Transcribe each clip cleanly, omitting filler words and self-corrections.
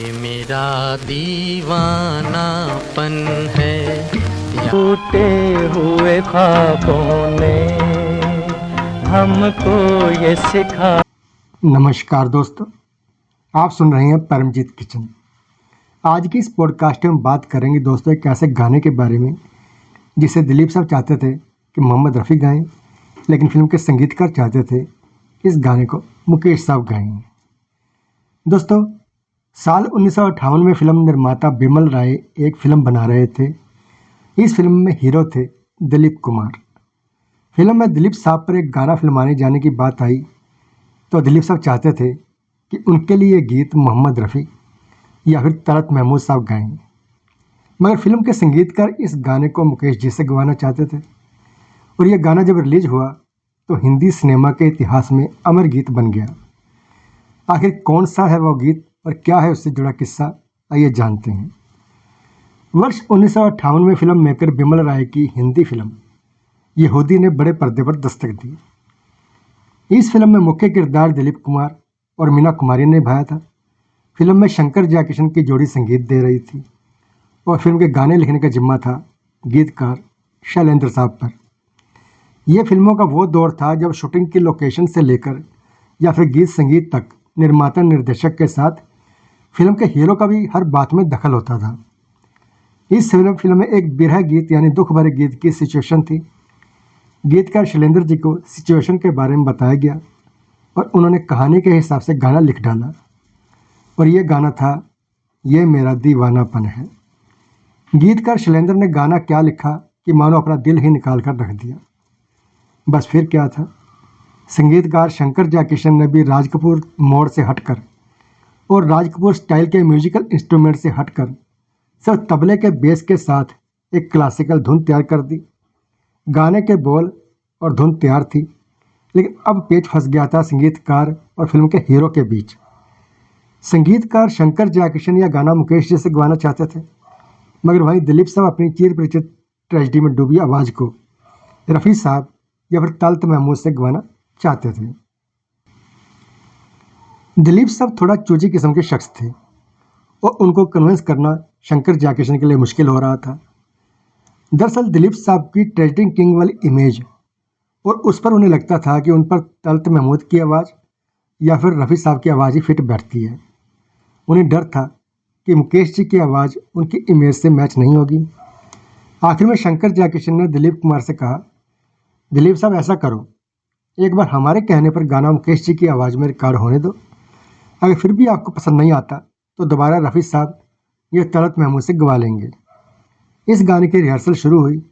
ये मेरा दीवानापन है टूटे हुए ख्वाबों ने हमको ये सिखा। नमस्कार दोस्तों, आप सुन रहे हैं परमजीत किचन। आज की इस पॉडकास्ट में बात करेंगे दोस्तों एक ऐसे गाने के बारे में जिसे दिलीप साहब चाहते थे कि मोहम्मद रफ़ी गाएं, लेकिन फिल्म के संगीतकार चाहते थे इस गाने को मुकेश साहब गाएं। दोस्तों, साल 1958 में फिल्म निर्माता बिमल राय एक फिल्म बना रहे थे। इस फिल्म में हीरो थे दिलीप कुमार। फिल्म में दिलीप साहब पर एक गाना फिल्माने जाने की बात आई तो दिलीप साहब चाहते थे कि उनके लिए गीत मोहम्मद रफ़ी या फिर तलत महमूद साहब गाएं, मगर फिल्म के संगीतकार इस गाने को मुकेश जी से गवाना चाहते थे। और यह गाना जब रिलीज हुआ तो हिंदी सिनेमा के इतिहास में अमर गीत बन गया। आखिर कौन सा है वो गीत और क्या है उससे जुड़ा किस्सा, आइए जानते हैं। वर्ष 1958 में फिल्म मेकर बिमल राय की हिंदी फिल्म यहूदी ने बड़े पर्दे पर दस्तक दी। इस फिल्म में मुख्य किरदार दिलीप कुमार और मीना कुमारी ने निभाया था। फिल्म में शंकर जयकिशन की जोड़ी संगीत दे रही थी और फिल्म के गाने लिखने का जिम्मा था गीतकार शैलेंद्र साहब पर। यह फिल्मों का वो दौर था जब शूटिंग की लोकेशन से लेकर या फिर गीत संगीत तक निर्माता निर्देशक के साथ फिल्म के हीरो का भी हर बात में दखल होता था। इस फिल्म में एक बिरह गीत यानी दुख भरे गीत की सिचुएशन थी। गीतकार शैलेंद्र जी को सिचुएशन के बारे में बताया गया और उन्होंने कहानी के हिसाब से गाना लिख डाला और ये गाना था ये मेरा दीवानापन है। गीतकार शैलेंद्र ने गाना क्या लिखा कि मानो अपना दिल ही निकाल कर रख दिया। बस फिर क्या था, संगीतकार शंकर जयकिशन ने भी राज कपूर मोड से हटकर और राज कपूर स्टाइल के म्यूजिकल इंस्ट्रूमेंट से हटकर सिर्फ तबले के बेस के साथ एक क्लासिकल धुन तैयार कर दी। गाने के बोल और धुन तैयार थी, लेकिन अब पेच फंस गया था संगीतकार और फिल्म के हीरो के बीच। संगीतकार शंकर जयकिशन यह गाना मुकेश जी से गवाना चाहते थे, मगर वहीं दिलीप साहब अपनी चिर परिचित ट्रेजेडी में डूबी आवाज़ को रफ़ी साहब या फिर तलत महमूद से गवाना चाहते थे। दिलीप साहब थोड़ा चूजी किस्म के शख्स थे और उनको कन्विंस करना शंकर जयकिशन के लिए मुश्किल हो रहा था। दरअसल दिलीप साहब की ट्रेजेडी किंग वाली इमेज और उस पर उन्हें लगता था कि उन पर तलत महमूद की आवाज़ या फिर रफ़ी साहब की आवाज़ ही फिट बैठती है। उन्हें डर था कि मुकेश जी की आवाज़ उनकी इमेज से मैच नहीं होगी। आखिर में शंकर जयकिशन ने दिलीप कुमार से कहा, दिलीप साहब ऐसा करो, एक बार हमारे कहने पर गाना मुकेश जी की आवाज़ में रिकॉर्ड होने दो। अगर फिर भी आपको पसंद नहीं आता तो दोबारा रफ़ी साहब ये तलत महमूद से गवा लेंगे। इस गाने की रिहर्सल शुरू हुई।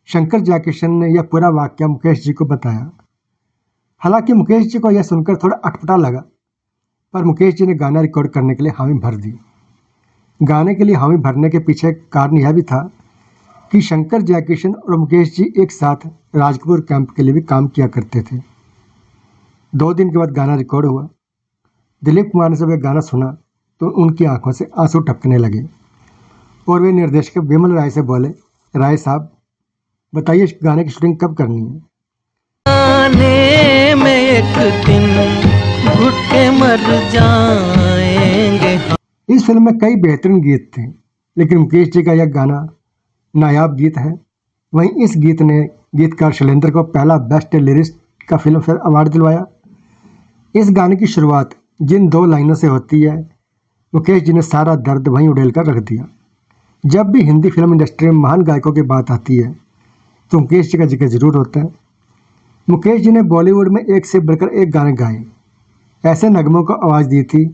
शंकर जयकिशन ने यह पूरा वाक़या मुकेश जी को बताया। हालांकि मुकेश जी को यह सुनकर थोड़ा अटपटा लगा, पर मुकेश जी ने गाना रिकॉर्ड करने के लिए हामी भर दी। गाने के लिए हामी भरने के पीछे कारण यह भी था कि शंकर जयकिशन और मुकेश जी एक साथ राज कपूर कैंप के लिए भी काम किया करते थे। 2 दिन के बाद गाना रिकॉर्ड हुआ। दिलीप कुमार ने जब यह गाना सुना तो उनकी आंखों से आंसू टपकने लगे और वे निर्देशक बिमल राय से बोले, राय साहब बताइए इस गाने की शूटिंग कब करनी है। गाने में एक दिन घुट के मर जाएंगे। इस फिल्म में कई बेहतरीन गीत थे, लेकिन मुकेश जी का यह गाना नायाब गीत है। वहीं इस गीत ने गीतकार शैलेंद्र को पहला बेस्ट लिरिस्ट का फिल्म फेयर अवार्ड दिलवाया। इस गाने की शुरुआत जिन 2 लाइनों से होती है, मुकेश जी ने सारा दर्द वहीं उड़ेल कर रख दिया। जब भी हिंदी फिल्म इंडस्ट्री में महान गायकों की बात आती है तो मुकेश जी का जिक्र जरूर होता है। मुकेश जी ने बॉलीवुड में एक से बढ़कर एक गाने गाए, ऐसे नगमों को आवाज़ दी थी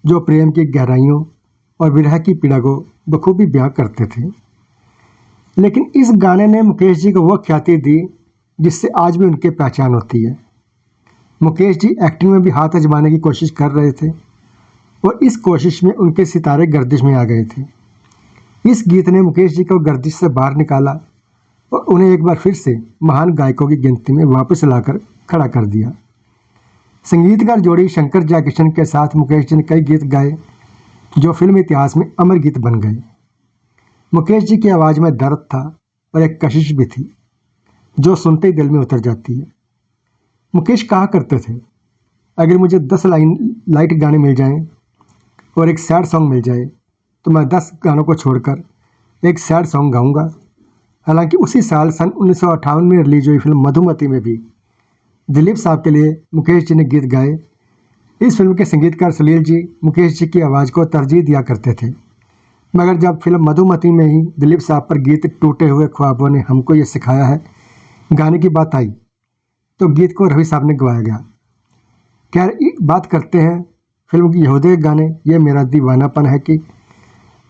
जो प्रेम की गहराइयों और विरह की पीड़ा को बखूबी बयां करते थे। लेकिन इस गाने ने मुकेश जी को वो ख्याति दी जिससे आज भी उनकी पहचान होती है। मुकेश जी एक्टिंग में भी हाथ आजमाने की कोशिश कर रहे थे और इस कोशिश में उनके सितारे गर्दिश में आ गए थे। इस गीत ने मुकेश जी को गर्दिश से बाहर निकाला और उन्हें एक बार फिर से महान गायकों की गिनती में वापस लाकर खड़ा कर दिया। संगीतकार जोड़ी शंकर जयकिशन के साथ मुकेश जी ने कई गीत गाए जो फिल्म इतिहास में अमर गीत बन गए। मुकेश जी की आवाज़ में दर्द था और एक कशिश भी थी जो सुनते ही दिल में उतर जाती है। मुकेश कहा करते थे, अगर मुझे 10 लाइट गाने मिल जाएं और एक सैड सॉन्ग मिल जाए तो मैं 10 गानों को छोड़कर एक सैड सॉन्ग गाऊंगा। हालांकि उसी साल सन 1958 में रिलीज हुई फिल्म मधुमती में भी दिलीप साहब के लिए मुकेश जी ने गीत गाए। इस फिल्म के संगीतकार सलील जी मुकेश जी की आवाज़ को तरजीह दिया करते थे, मगर जब फिल्म मधुमती में ही दिलीप साहब पर गीत टूटे हुए ख्वाबों ने हमको ये सिखाया है गाने की बात आई तो गीत को रवि साहब ने गवाया गया। खैर बात करते हैं फिल्म की यहूदे गाने ये मेरा दीवानापन है कि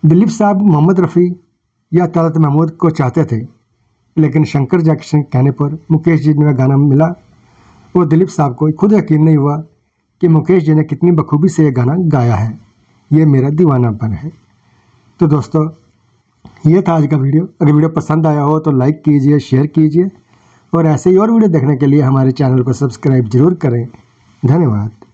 दिलीप साहब मोहम्मद रफ़ी या तलत महमूद को चाहते थे, लेकिन शंकर जैक्सन के कहने पर मुकेश जी ने वह गाना मिला और दिलीप साहब को खुद यकीन नहीं हुआ कि मुकेश जी ने कितनी बखूबी से ये गाना गाया है, ये मेरा दीवानापन है। तो दोस्तों ये था आज का वीडियो। अगर वीडियो पसंद आया हो तो लाइक कीजिए, शेयर कीजिए और ऐसे ही और वीडियो देखने के लिए हमारे चैनल को सब्सक्राइब जरूर करें। धन्यवाद।